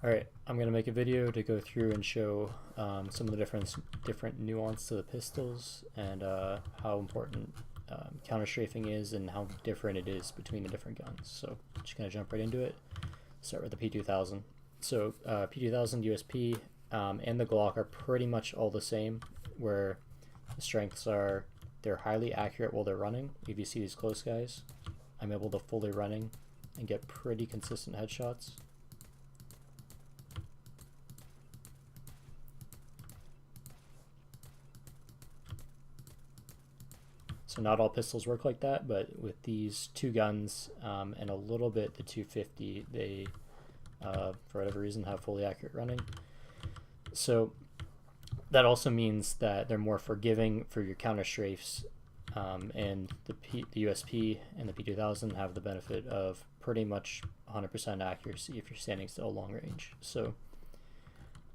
Alright, I'm going to make a video to go through and show some of the different nuance to the pistols and how important counterstrafing is and how different it is between the different guns. So just going to jump right into it. Start with the P2000. So P2000 USP and the Glock are pretty much all the same, where the strengths are they're highly accurate while they're running. If you see these close guys, I'm able to fully running and get pretty consistent headshots. So not all pistols work like that, but with these two guns and a little bit the 250, they, for whatever reason, have fully accurate running. So that also means that they're more forgiving for your counter strafes, and the USP and the P2000 have the benefit of pretty much 100% accuracy if you're standing still long range. So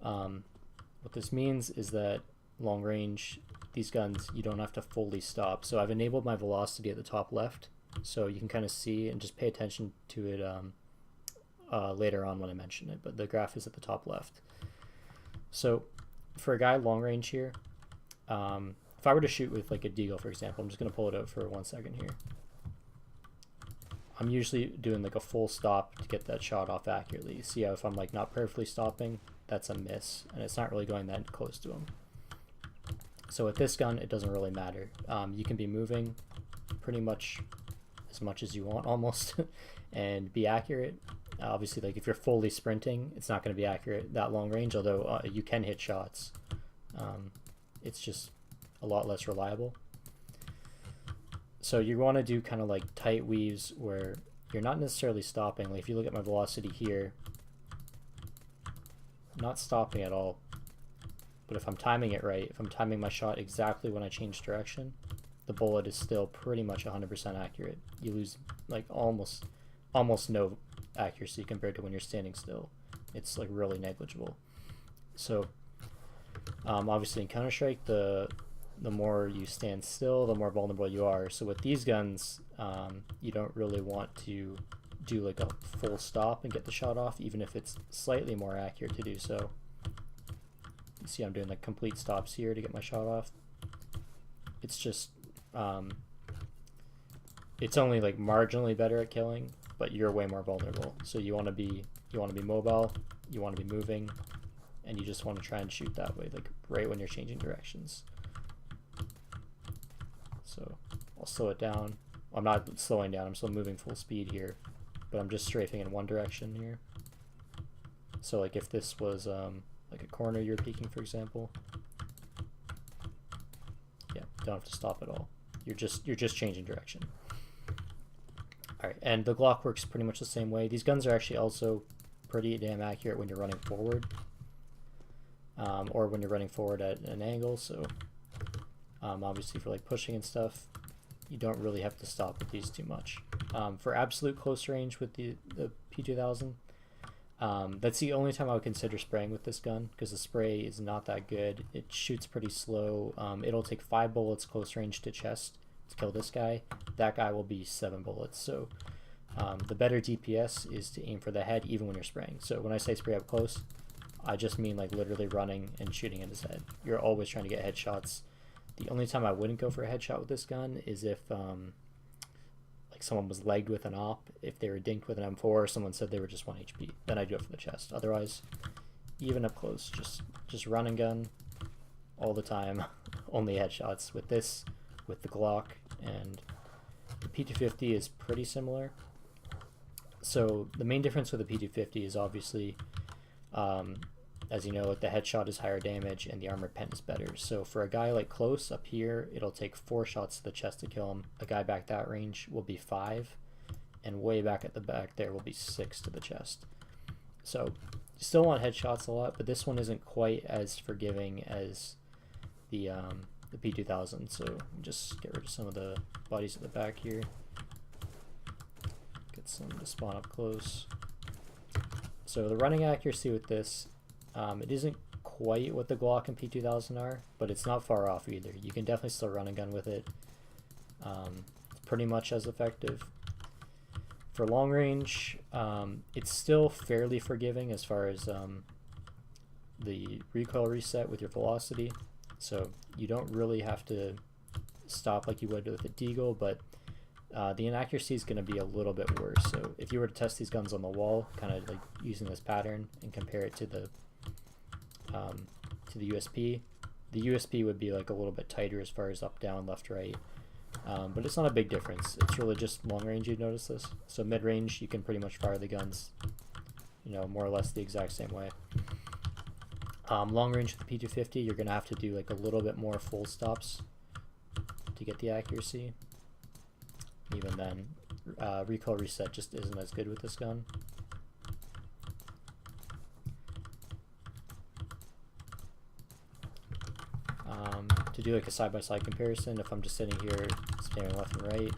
what this means is that long range, these guns, you don't have to fully stop. So I've enabled my velocity at the top left, so you can kind of see and just pay attention to it later on when I mention it, but the graph is at the top left. So for a guy long range here, if I were to shoot with like a deagle, for example, I'm just going to pull it out for 1 second here. I'm usually doing like a full stop to get that shot off accurately. See how if I'm like not perfectly stopping, that's a miss, and it's not really going that close to him. So with this gun, it doesn't really matter. You can be moving pretty much as you want almost and be accurate. Obviously, like if you're fully sprinting, it's not going to be accurate that long range, although you can hit shots. It's just a lot less reliable. So you want to do kind of like tight weaves where you're not necessarily stopping. Like if you look at my velocity here, I'm not stopping at all. But if I'm timing it right, if I'm timing my shot exactly when I change direction, the bullet is still pretty much 100% accurate. You lose like almost no accuracy compared to when you're standing still. It's like really negligible. So obviously in Counter-Strike, the more you stand still, the more vulnerable you are. So with these guns, you don't really want to do like a full stop and get the shot off, even if it's slightly more accurate to do so. You see I'm doing like complete stops here to get my shot off. It's just it's only like marginally better at killing, but you're way more vulnerable. So you want to be mobile, you want to be moving, and you just want to try and shoot that way, like right when you're changing directions. So I'll slow it down. I'm not slowing down, I'm still moving full speed here, but I'm just strafing in one direction here. So like if this was like a corner you're peeking, for example, yeah, don't have to stop at all. You're just changing direction. All right, and the Glock works pretty much the same way. These guns are actually also pretty damn accurate when you're running forward, or when you're running forward at an angle. So obviously for like pushing and stuff, you don't really have to stop with these too much. For absolute close range with the P2000, that's the only time I would consider spraying with this gun, because the spray is not that good. It shoots pretty slow. It'll take 5 bullets close range to chest to kill this guy. That guy will be 7 bullets. So the better DPS is to aim for the head even when you're spraying. So when I say spray up close, I just mean like literally running and shooting at his head. You're always trying to get headshots. The only time I wouldn't go for a headshot with this gun is if like someone was legged with an op, if they were dinked with an M4, or someone said they were just 1 HP, then I'd go for the chest. Otherwise, even up close, just run and gun all the time. Only headshots. With this, with the Glock, and the P250 is pretty similar. So the main difference with the P250 is obviously, as you know, the headshot is higher damage and the armored pen is better. So for a guy like close up here, it'll take 4 shots to the chest to kill him. A guy back that range will be 5, and way back at the back there will be 6 to the chest. So you still want headshots a lot, but this one isn't quite as forgiving as the P2000. So just get rid of some of the bodies at the back here. Get some to spawn up close. So the running accuracy with this, it isn't quite what the Glock and P2000 are, but it's not far off either. You can definitely still run a gun with it. It's pretty much as effective. For long range, it's still fairly forgiving as far as the recoil reset with your velocity. So you don't really have to stop like you would with a deagle, but the inaccuracy is going to be a little bit worse. So if you were to test these guns on the wall, kind of like using this pattern and compare it to the USP, the USP would be like a little bit tighter as far as up, down, left, right. But it's not a big difference. It's really just long range you notice this. So mid range, you can pretty much fire the guns, you know, more or less the exact same way. Long range with the P250, you're going to have to do like a little bit more full stops to get the accuracy. Even then, recoil reset just isn't as good with this gun. To do like a side-by-side comparison, if I'm just sitting here spamming left and right,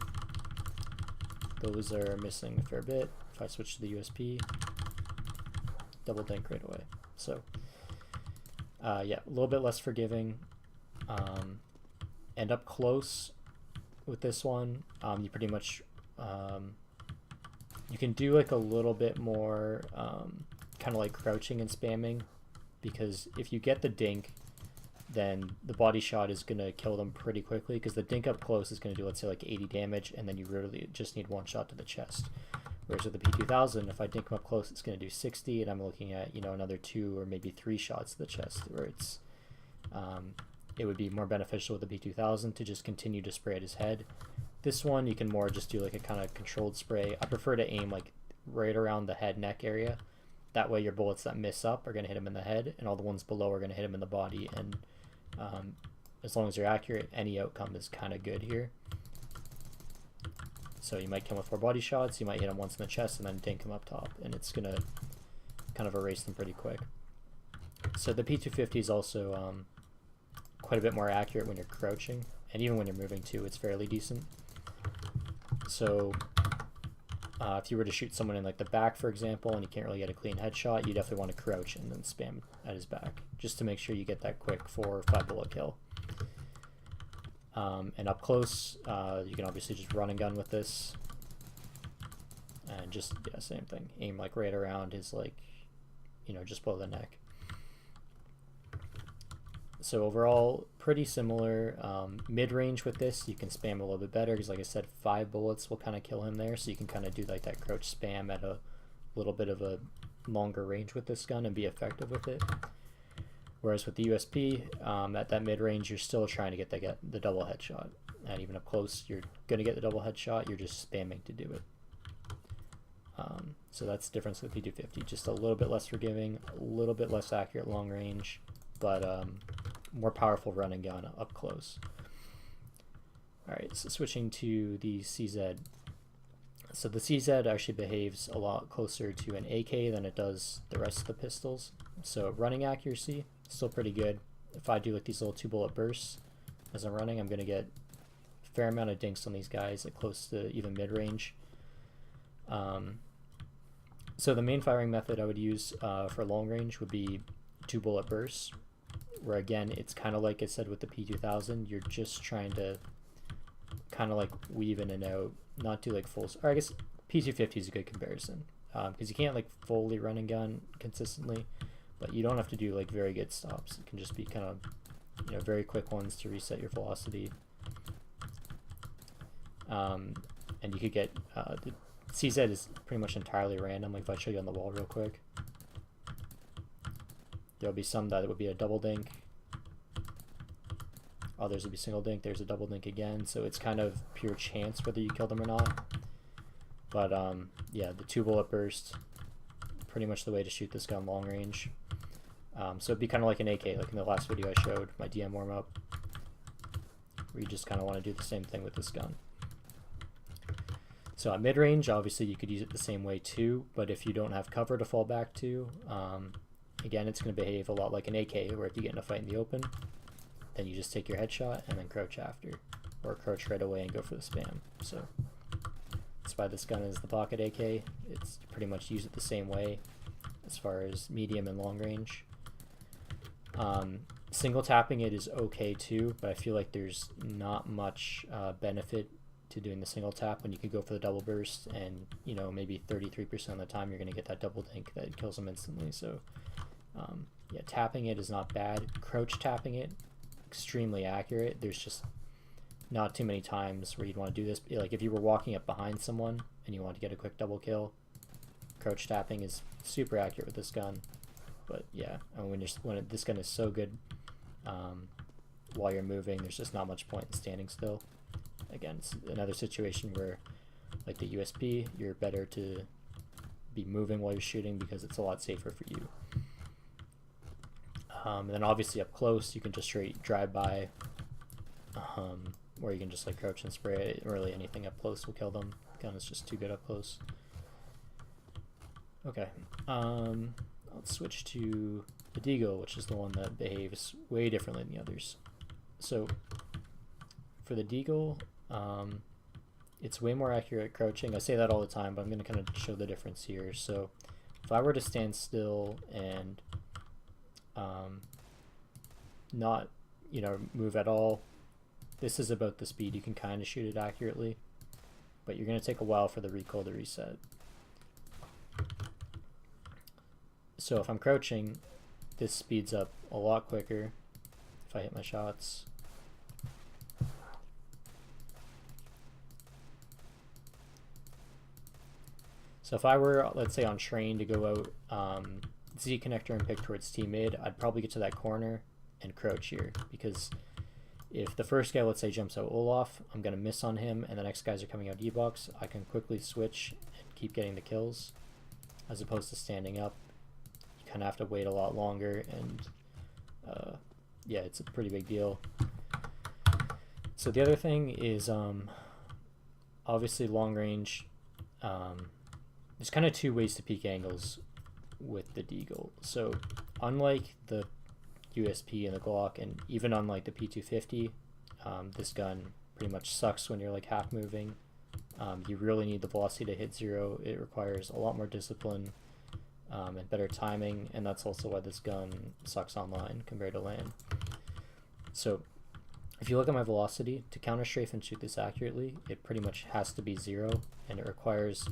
those are missing a fair bit. If I switch to the USP, double dink right away. So yeah, a little bit less forgiving. And up close with this one, you pretty much you can do like a little bit more kind of like crouching and spamming, because if you get the dink, then the body shot is going to kill them pretty quickly, because the dink up close is going to do, let's say, like 80 damage, and then you really just need one shot to the chest. Whereas with the P2000, if I dink them up close, it's going to do 60, and I'm looking at, you know, another 2 or maybe 3 shots to the chest, where it's it would be more beneficial with the P2000 to just continue to spray at his head. This one, you can more just do like a kind of controlled spray. I prefer to aim like right around the head neck area. That way your bullets that miss up are going to hit him in the head, and all the ones below are going to hit him in the body. And as long as you're accurate, any outcome is kind of good here. So you might kill him with 4 body shots, you might hit him once in the chest, and then dink him up top, and it's going to kind of erase them pretty quick. So the P250 is also quite a bit more accurate when you're crouching, and even when you're moving too, it's fairly decent. So if you were to shoot someone in like the back, for example, and you can't really get a clean headshot, you definitely want to crouch and then spam at his back, just to make sure you get that quick 4 or 5 bullet kill. And up close, you can obviously just run and gun with this, and just, yeah, same thing. Aim like right around his, like, you know, just below the neck. So overall, pretty similar. Mid-range with this, you can spam a little bit better, because like I said, 5 bullets will kind of kill him there, so you can kind of do like that crouch spam at a little bit of a longer range with this gun and be effective with it. Whereas with the USP, at that mid-range, you're still trying to get the double headshot. And even up close, you're going to get the double headshot, you're just spamming to do it. So that's the difference with P250. Just a little bit less forgiving, a little bit less accurate long range, but more powerful run and gun up close. Alright, so switching to the CZ. So the CZ actually behaves a lot closer to an AK than it does the rest of the pistols. So running accuracy, still pretty good. If I do like these little 2-bullet bursts as I'm running, I'm going to get a fair amount of dinks on these guys at close to even mid-range. So the main firing method I would use for long range would be 2-bullet bursts, where again, it's kind of like I said with the P2000, you're just trying to kind of like weave in and out, not do like full, or I guess P250 is a good comparison, because you can't like fully run and gun consistently, but you don't have to do like very good stops. It can just be kind of, you know, very quick ones to reset your velocity. And you could get, the CZ is pretty much entirely random. Like if I show you on the wall real quick, there'll be some that would be a double dink, others would be single dink, there's a double dink again, so it's kind of pure chance whether you kill them or not. But yeah, the 2-bullet burst, pretty much the way to shoot this gun long range. So it'd be kind of like an AK, like in the last video I showed, my DM warm-up, where you just kind of want to do the same thing with this gun. So at mid-range, obviously you could use it the same way too, but if you don't have cover to fall back to, again, it's going to behave a lot like an AK, where if you get in a fight in the open, then you just take your headshot and then crouch after, or crouch right away and go for the spam. So that's why this gun is the pocket AK. It's pretty much use it the same way as far as medium and long range. Single tapping it is okay too, but I feel like there's not much benefit to doing the single tap when you could go for the double burst, and you know, maybe 33% of the time you're going to get that double dink that kills them instantly. So yeah, tapping it is not bad. Crouch tapping it, extremely accurate. There's just not too many times where you'd want to do this. Like if you were walking up behind someone and you want to get a quick double kill, crouch tapping is super accurate with this gun. But yeah, I mean, this gun is so good while you're moving, there's just not much point in standing still. Again, it's another situation where, like the USP, you're better to be moving while you're shooting because it's a lot safer for you. And then obviously up close, you can just straight drive by, or you can just like crouch and spray it. Really anything up close will kill them. Gun is just too good up close. Okay, let's switch to the Deagle, which is the one that behaves way differently than the others. So for the Deagle, it's way more accurate at crouching. I say that all the time, but I'm going to kind of show the difference here. So if I were to stand still and not, you know, move at all, this is about the speed you can kind of shoot it accurately, but you're going to take a while for the recoil to reset. So if I'm crouching, this speeds up a lot quicker if I hit my shots. So if I were, let's say, on train to go out Z connector and pick towards T mid, I'd probably get to that corner and crouch here, because if the first guy, let's say, jumps out Olaf, I'm going to miss on him and the next guys are coming out E-box, I can quickly switch and keep getting the kills, as opposed to standing up. You kind of have to wait a lot longer, and yeah, it's a pretty big deal. So the other thing is obviously long range. There's kind of two ways to peak angles with the Deagle. So unlike the USP and the Glock, and even unlike the P250, this gun pretty much sucks when you're like half moving. You really need the velocity to hit zero. It requires a lot more discipline and better timing, and that's also why this gun sucks online compared to land. So if you look at my velocity, to counter strafe and shoot this accurately, it pretty much has to be zero, and it requires,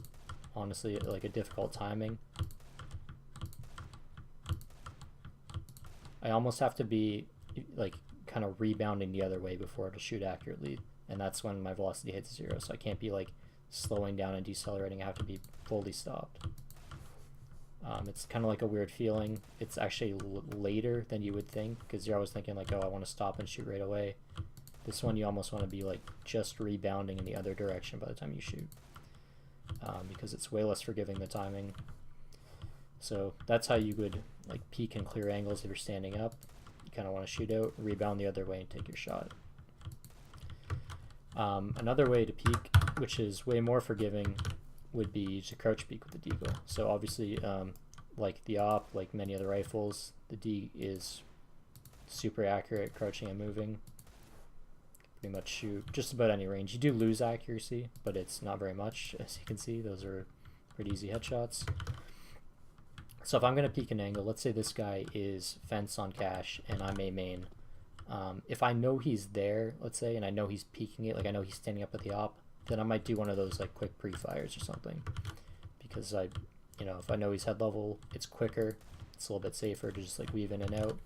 honestly, like a difficult timing. I almost have to be like kind of rebounding the other way before it'll shoot accurately, and that's when my velocity hits zero. So I can't be like slowing down and decelerating. I have to be fully stopped. It's kind of like a weird feeling. It's actually later than you would think, because you're always thinking like, oh, I want to stop and shoot right away. This one you almost want to be like just rebounding in the other direction by the time you shoot, because it's way less forgiving the timing. So that's how you would like peek and clear angles if you're standing up. You kind of want to shoot out, rebound the other way, and take your shot. Another way to peek, which is way more forgiving, would be to crouch peek with the Deagle. So obviously, like the op, like many other rifles, the D is super accurate crouching and moving. Pretty much shoot just about any range. You do lose accuracy, but it's not very much, as you can see. Those are pretty easy headshots. So if I'm going to peek an angle, let's say this guy is fence on cash and I'm a main. If I know he's there, let's say, and I know he's peeking it, like I know he's standing up at the op, then I might do one of those like quick pre-fires or something, because you know, if I know he's head level, it's quicker, it's a little bit safer to just like weave in and out.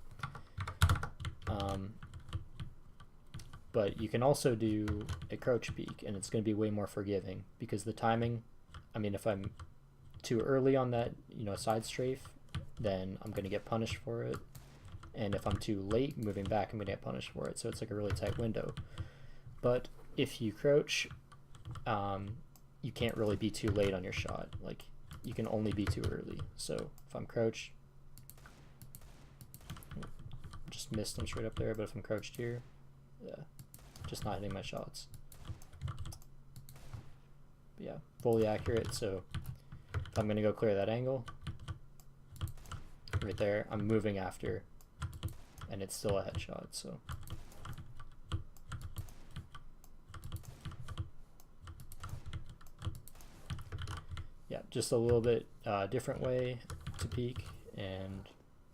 But you can also do a crouch peek, and it's going to be way more forgiving, because the timing, I mean, if I'm too early on that, you know, side strafe, then I'm going to get punished for it, and if I'm too late moving back, I'm going to get punished for it. So it's like a really tight window. But if you crouch, you can't really be too late on your shot. Like, you can only be too early. So if I'm crouched, just missed him straight up there, but if I'm crouched here, yeah, just not hitting my shots. But yeah, fully accurate. So if I'm gonna go clear that angle, right there, I'm moving after, and it's still a headshot. So yeah, just a little bit different way to peek, and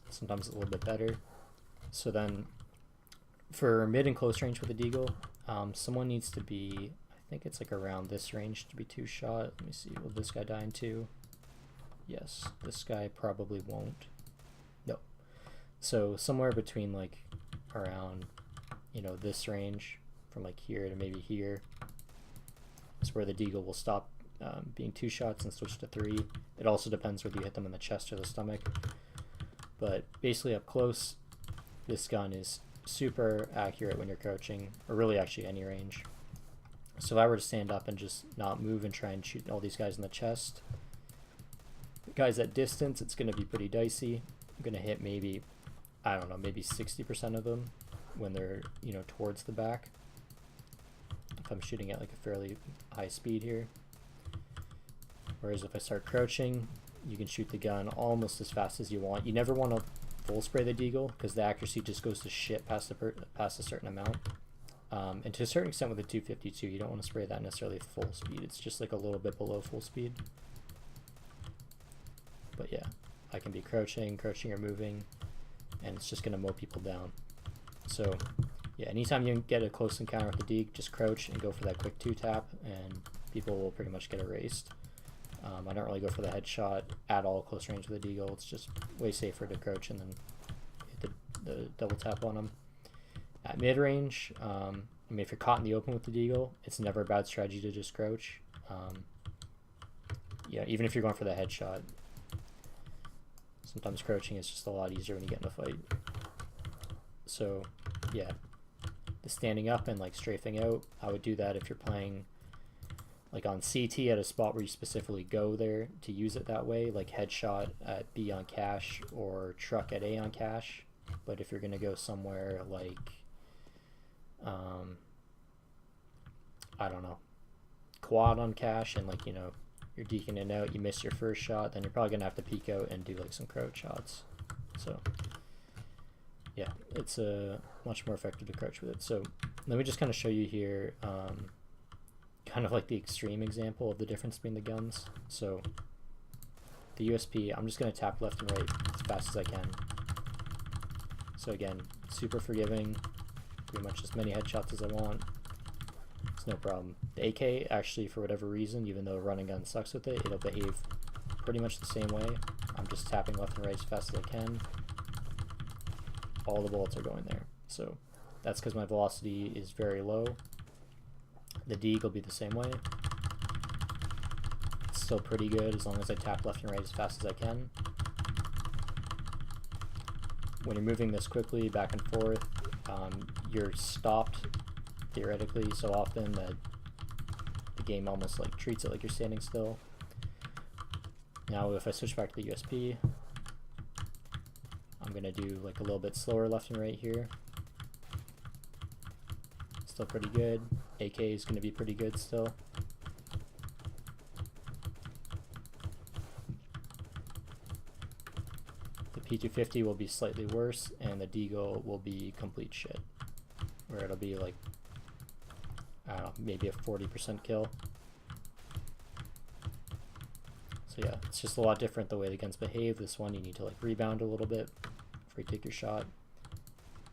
sometimes a little bit better. So then for mid and close range with the Deagle, someone needs to be, I think it's like around this range to be 2-shot. Let me see, will this guy die in 2? Yes, this guy probably won't. Nope. So somewhere between like around, you know, this range from like here to maybe here is where the deagle will stop being 2 shots and switch to 3. It also depends whether you hit them in the chest or the stomach. But basically up close, this gun is super accurate when you're crouching, or really actually any range. So if I were to stand up and just not move and try and shoot all these guys in the chest, guys at distance, it's going to be pretty dicey. I'm going to hit maybe, I don't know, maybe 60% of them when they're, you know, towards the back. If I'm shooting at like a fairly high speed here. Whereas if I start crouching, you can shoot the gun almost as fast as you want. You never want to full spray the deagle because the accuracy just goes to shit past a certain amount. And to a certain extent with the 252, you don't want to spray that necessarily full speed. It's just like a little bit below full speed. But yeah, I can be crouching or moving, and it's just going to mow people down. So yeah, anytime you get a close encounter with the deke, just crouch and go for that quick 2-tap, and people will pretty much get erased. I don't really go for the headshot at all close range with the deagle. It's just way safer to crouch and then hit the double tap on them. At mid range, I mean, if you're caught in the open with the deagle, it's never a bad strategy to just crouch. Yeah, even if you're going for the headshot, sometimes crouching is just a lot easier when you get in a fight. So yeah, the standing up and like strafing out, I would do that if you're playing like on CT at a spot where you specifically go there to use it that way, like headshot at B on cache or truck at A on cache. But if you're going to go somewhere like, I don't know, quad on cache and like, you know, you're deking it out, you miss your first shot, then you're probably going to have to peek out and do like some crouch shots. So yeah, it's much more effective to crouch with it. So let me just kind of show you here kind of like the extreme example of the difference between the guns. So the USP, I'm just going to tap left and right as fast as I can. So again, super forgiving, pretty much as many headshots as I want. It's no problem. The AK, actually, for whatever reason, even though running gun sucks with it, it'll behave pretty much the same way. I'm just tapping left and right as fast as I can. All the bullets are going there. So that's because my velocity is very low. The deke will be the same way. It's still pretty good as long as I tap left and right as fast as I can. When you're moving this quickly back and forth, you're stopped theoretically so often that the game almost like treats it like you're standing still. Now if I switch back to the USP, I'm gonna do like a little bit slower left and right here. Still pretty good. AK is gonna be pretty good still. The P250 will be slightly worse, and the deagle will be complete shit, where it'll be like, I don't know, maybe a 40% kill. So yeah, it's just a lot different the way the guns behave. This one you need to like rebound a little bit before you take your shot.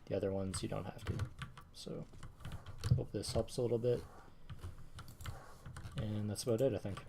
The other ones you don't have to. So hope this helps a little bit. And that's about it, I think.